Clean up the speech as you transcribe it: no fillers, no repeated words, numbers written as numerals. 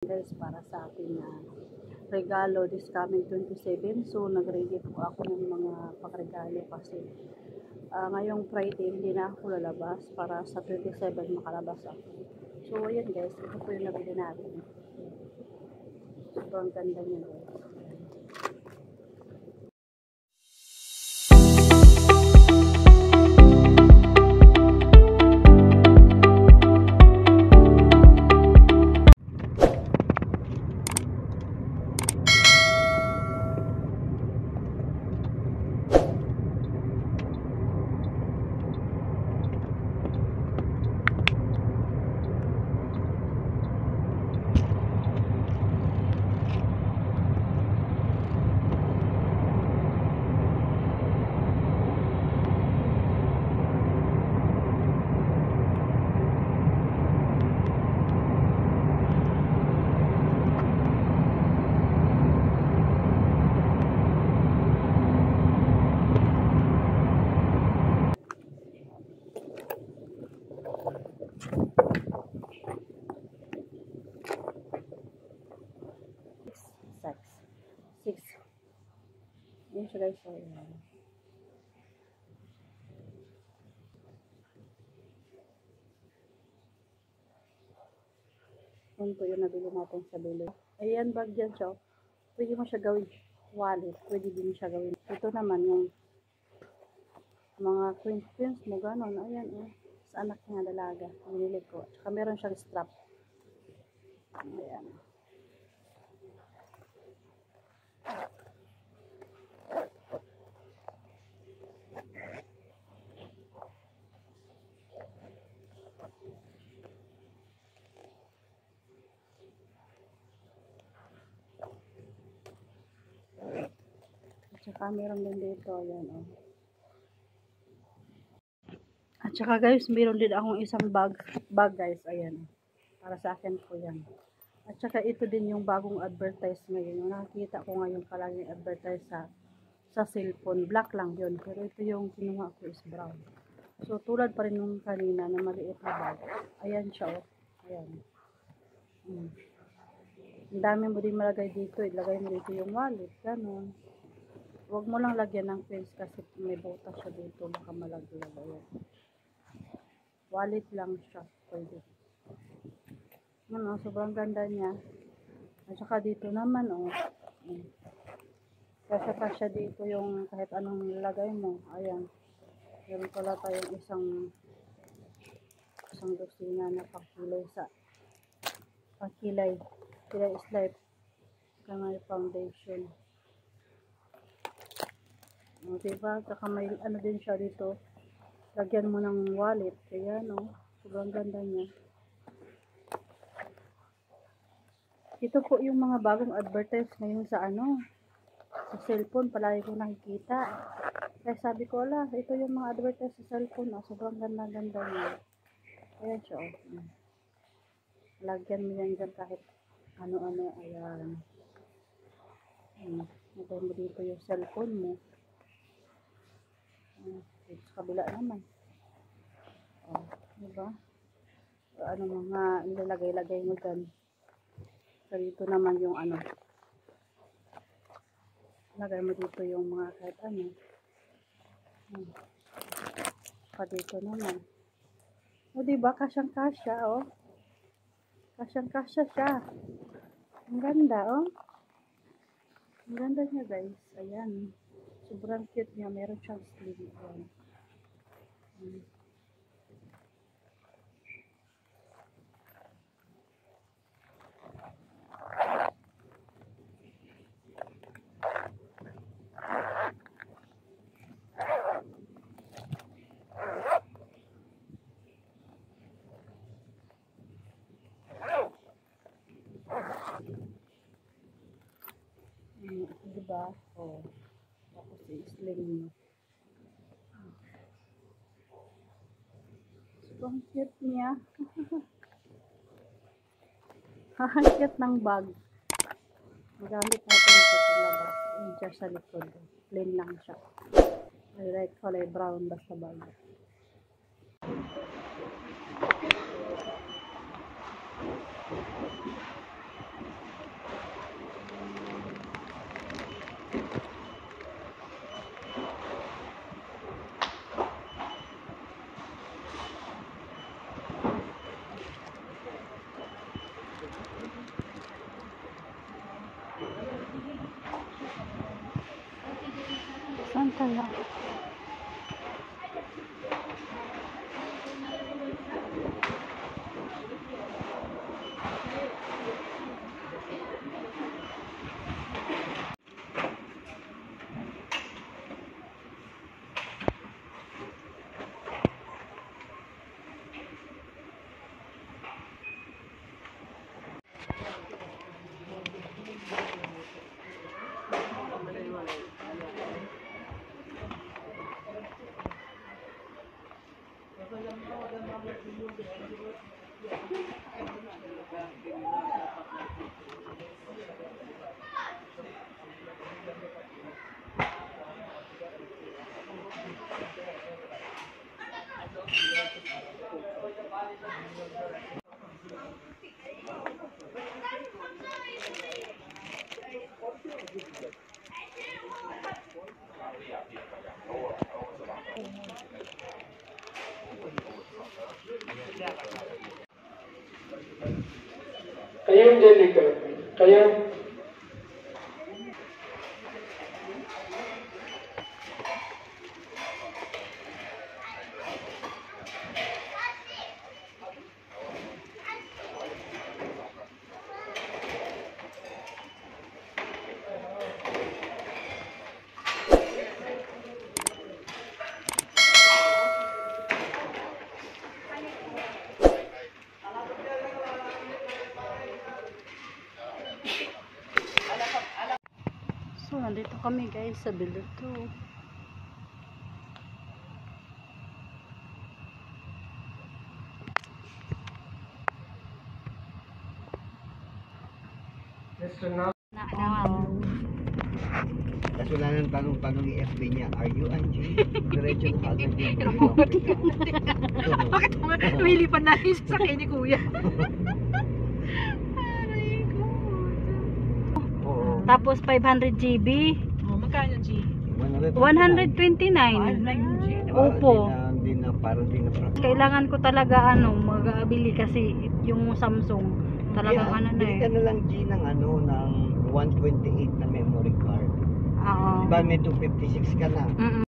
Guys, para sa akin na regalo this coming 27. So nag-ready po ako ng mga pangregalo kasi ngayong Friday hindi na ako lalabas para sa 27 makalabas ako. So ayan guys, ito po yung nabili natin. Sobrang ganda niya guys. Six. Yun siya guys. Yun po yung nabili natin sa bili. Ayan, bag dyan siya. Pwede mo siya gawin wallet. Pwede din siya gawin. Ito naman yung mga queens mo, ganon. Ayan, sa anak niya dalaga. Binili ko. Tsaka meron siyang strap. Ayan. At saka meron din dito. Ayan, At saka guys, meron din akong isang bag guys. Ayan. Para sa akin po yan. At saka ito din yung bagong advertise ngayon. Yung nakikita ko ngayon palagi advertise sa cellphone. Black lang yun. Pero ito yung kinuha ko is brown. So tulad pa rin nung kanina na maliit na bag. Ayan siya Ayan. Ang dami mo din malagay dito. Ilagay mo dito yung wallet. Ganon. Huwag mo lang lagyan ng pins kasi may butas siya dito. Baka malaglag. Ayan. Wallet lang siya. Pwede. Sobrang ganda niya. At saka dito naman, Kasya dito yung kahit anong nilagay mo. Ayan. Meron pala tayong isang dosina na pangkilay Kilay is life. Kamay foundation. Diba? Saka may din siya dito. Lagyan mo ng wallet. Ayan, sobrang ganda niya. Ito po yung mga bagong advertise ngayon sa sa cellphone. Palagi ko nakikita. Kaya sabi ko, ito yung mga advertise sa cellphone. Sobrang ganda niya. Ayan siya, Lagyan mo yan dyan kahit ano-ano. Ayan. Lagyan mo dito yung cellphone mo. Sa kabila naman. Diba? Ano mga nilalagay-lagay mo dyan. So, dito naman yung lagay mo dito yung mga kahit pa dito naman. Diba? Kasyang-kasya, Kasyang-kasya siya. Ang ganda, Ang ganda niya, guys. Ayan. Sobrang cute niya. Meron siyang sleeve. Ayan. Diba? Tapos i-sling mo. Sobrang cute niya. Cute ng bag. Magamit natin ito sa labas. Yung siya sa likod. Plain lang siya. Ay, kulay brown basta bag. kaya? Kayo, Angelica. Kayo. So, nandito kami guys sa Builder 2. Tapos wala nang tanong-tanong yung FB niya, are you Angie? Diretso na agad yung Bakit lumilipad na rin sa sakay ni Kuya? Aray ko. Oo. Tapos 500 GB. Magkano, G? 129. Opo. Hindi na, parang di na. Kailangan ko talaga mag-abili kasi yung Samsung. Talagang Bili ka na lang G ng ng 128 na memory card. Oo. Diba may 256 ka na?